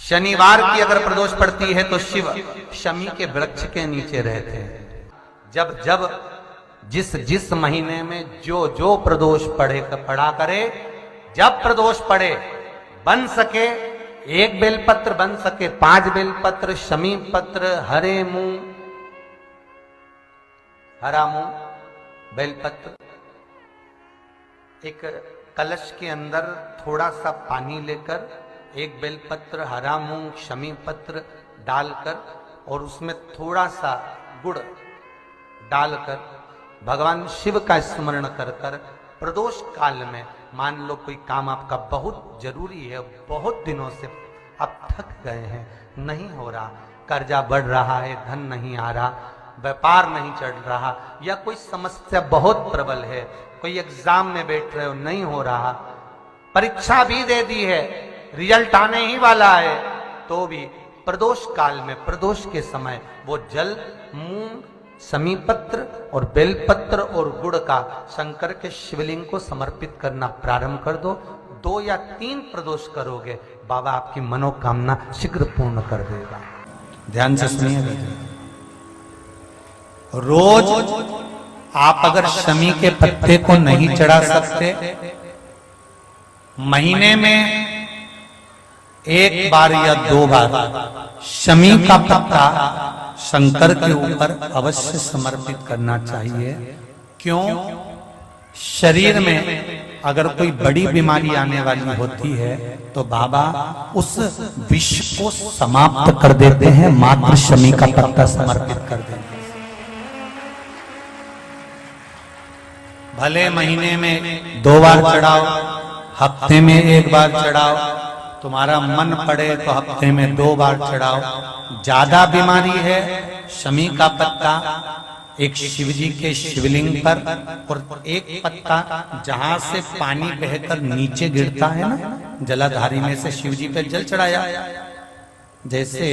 शनिवार की अगर प्रदोष पड़ती है तो शिव शमी के वृक्ष के नीचे रहते हैं। जब जब जिस जिस महीने में जो जो प्रदोष पड़ा करे, जब प्रदोष पड़े, बन सके 1 बेलपत्र, बन सके 5 बेलपत्र, शमी पत्र, हरे मूंग, हरा मूंग, बेलपत्र, एक कलश के अंदर थोड़ा सा पानी लेकर 1 बेलपत्र, हरा मूंग, शमी पत्र डालकर और उसमें थोड़ा सा गुड़ डालकर भगवान शिव का स्मरण कर कर प्रदोष काल में, मान लो कोई काम आपका बहुत जरूरी है, बहुत दिनों से अब थक गए हैं, नहीं हो रहा, कर्जा बढ़ रहा है, धन नहीं आ रहा, व्यापार नहीं चढ़ रहा, या कोई समस्या बहुत प्रबल है, कोई एग्जाम में बैठ रहे हो नहीं हो रहा, परीक्षा भी दे दी है, रिजल्ट आने ही वाला है, तो भी प्रदोष काल में, प्रदोष के समय वो जल, मूंग, शमी पत्र और बेलपत्र और गुड़ का शंकर के शिवलिंग को समर्पित करना प्रारंभ कर दो। 2 या 3 प्रदोष करोगे, बाबा आपकी मनोकामना शीघ्र पूर्ण कर देगा। ध्यान से सुनिए, रोज आप अगर शमी के पत्ते को नहीं चढ़ा सकते, महीने में 1 बार या 2 बार शमी का पत्ता शंकर के ऊपर अवश्य समर्पित करना चाहिए। क्यों? शरीर में अगर कोई बड़ी बीमारी आने वाली होती है तो बाबा उस विष को समाप्त कर देते हैं, मात्र शमी का पत्ता समर्पित कर देते हैं। भले महीने में 2 बार चढ़ाओ, हफ्ते में 1 बार चढ़ाओ, तुम्हारा मन पड़े तो हफ्ते में 2 बार चढ़ाओ। ज्यादा बीमारी है, शमी का पत्ता एक शिव जी के शिवलिंग पर और एक पत्ता जहां से पानी बहकर नीचे गिरता है ना, जलाधारी में से शिव जी पे जल चढ़ाया, जैसे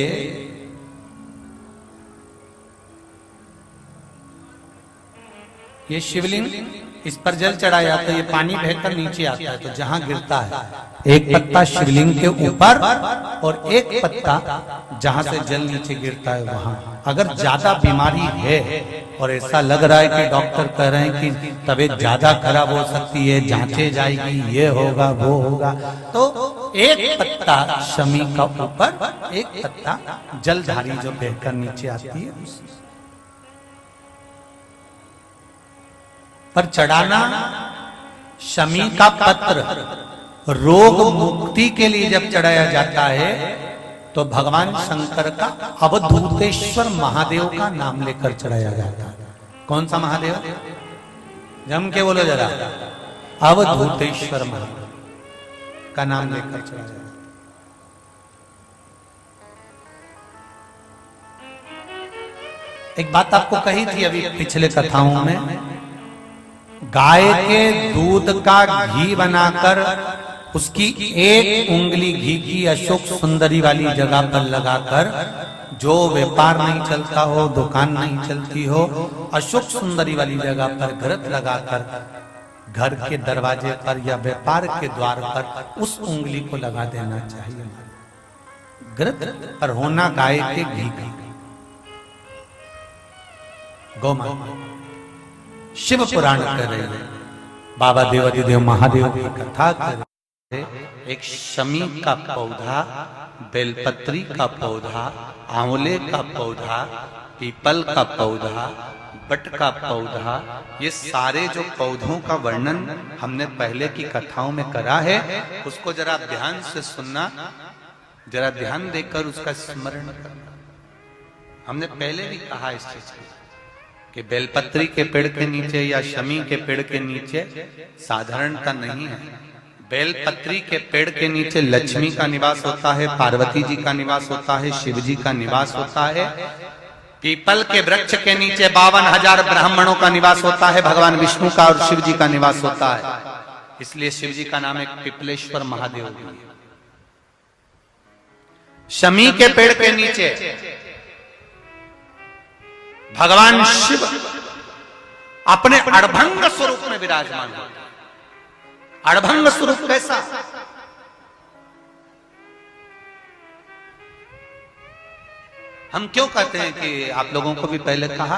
ये शिवलिंग, इस पर जल चढ़ाया तो ये पानी बहकर नीचे आता है, तो जहां गिरता है एक पत्ता शिवलिंग के ऊपर और एक पत्ता जहां से जल नीचे गिरता है वहां। अगर ज्यादा बीमारी है और ऐसा लग रहा है कि डॉक्टर कह रहे हैं कि तबीयत ज्यादा खराब हो सकती है, जांचे जाएगी, ये होगा वो होगा, तो एक पत्ता शमी का ऊपर, एक पत्ता जलधारी जो बहकर नीचे आती है पर चढ़ाना। शमी का पत्र रोग मुक्ति के लिए जब चढ़ाया जाता है तो भगवान शंकर का अवधूतेश्वर महादेव का नाम लेकर चढ़ाया जाता है। कौन सा महादेव? जम के बोलो जरा, अवधूतेश्वर महादेव का नाम लेकर चढ़ाया जाता है। एक बात आपको कही थी अभी पिछले कथाओं में, गाय के दूध का घी बनाकर उसकी 1 उंगली घी की अशोक सुंदरी वाली जगह पर लगाकर, जो व्यापार नहीं चलता हो, दुकान नहीं चलती हो, अशोक सुंदरी वाली जगह पर घृत लगाकर घर के दरवाजे पर या व्यापार के द्वार पर उस उंगली को लगा देना चाहिए। घृत पर होना गाय के घी का। गौ माता शिव पुराण कर रहे हैं, बाबा देवादिदेव महादेव की कथा कर रहे हैं। एक शमी का पौधा, बेलपत्री का पौधा, आंवले का पौधा, पीपल का पौधा, बट का पौधा, ये सारे जो पौधों का वर्णन हमने पहले की कथाओं में करा है, उसको जरा ध्यान से सुनना, जरा ध्यान देकर उसका स्मरण करना। हमने पहले भी कहा इस चीज को कि बेलपत्री के पेड़ के नीचे या शमी के पेड़ के नीचे साधारणता नहीं है। बेलपत्री के पेड़ के नीचे लक्ष्मी का निवास होता है, पार्वती जी का निवास होता है, शिव जी का निवास होता है। पीपल के वृक्ष के नीचे 52,000 ब्राह्मणों का निवास होता है, भगवान विष्णु का और शिव जी का निवास होता है। इसलिए शिव जी का नाम एक पिपलेश्वर महादेव भी है। शमी के पेड़ के नीचे भगवान शिव अपने अड़भंग स्वरूप में विराजमान होते हैं। अड़भंग स्वरूप कैसा? हम क्यों कहते हैं कि आप लोगों को भी पहले कहा,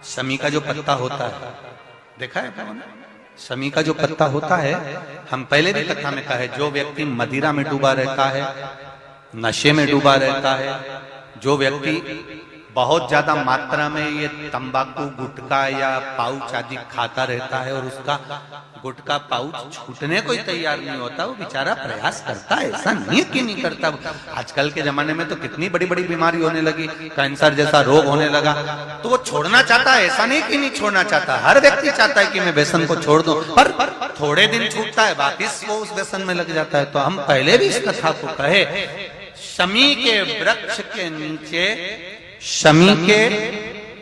शमी का जो पत्ता होता है, देखा है आपने? शमी का जो पत्ता होता है, हम पहले भी कथा में कहा है, जो व्यक्ति मदिरा में डूबा रहता है, नशे में डूबा रहता है, जो व्यक्ति बहुत ज्यादा मात्रा में ये तंबाकू गुटखा या पाउच आदि खाता रहता है और उसका गुटखा पाउच छूटने को ही तैयार नहीं होता, वो बेचारा प्रयास करता है, ऐसा नहीं है कि नहीं करता। आजकल के जमाने में तो कितनी बड़ी बड़ी बीमारी होने लगी, कैंसर जैसा रोग होने लगा, तो वो छोड़ना चाहता है, ऐसा नहीं कि नहीं छोड़ना चाहता। हर व्यक्ति चाहता है कि मैं व्यसन को छोड़ दूं, पर थोड़े दिन छूटता है, वापिस वो उस व्यसन में लग जाता है। तो हम पहले भी इस कथा को कहे, शमी के वृक्ष के नीचे शमी के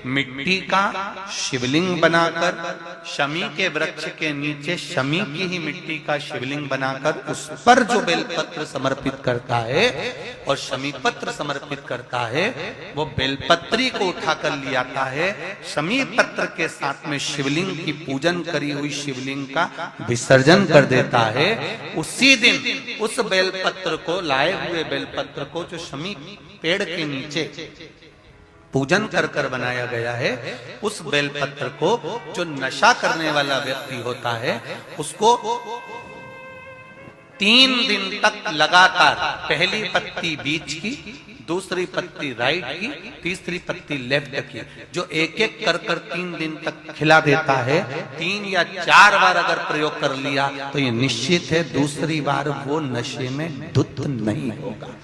मिट्टी का शिवलिंग बनाकर, शमी के वृक्ष के नीचे शमी की ही मिट्टी का शिवलिंग बनाकर उस पर जो बेलपत्र समर्पित करता है और शमी पत्र समर्पित करता है, वो बेलपत्री को उठाकर ले आता है, शमी पत्र के साथ में शिवलिंग की पूजन करी हुई शिवलिंग का विसर्जन कर देता है। उसी दिन उस बेलपत्र को, लाए हुए बेलपत्र को जो शमी पेड़ के नीचे पूजन कर कर बनाया गया है, उस बेलपत्र को जो नशा करने वाला व्यक्ति होता है, उसको 3 दिन तक लगातार, पहली पत्ती बीच की, दूसरी पत्ती राइट की, तीसरी पत्ती लेफ्ट की, जो एक एक कर कर 3 दिन तक खिला देता है। 3 या 4 बार अगर प्रयोग कर लिया तो ये निश्चित है दूसरी बार वो नशे में धुत नहीं होगा।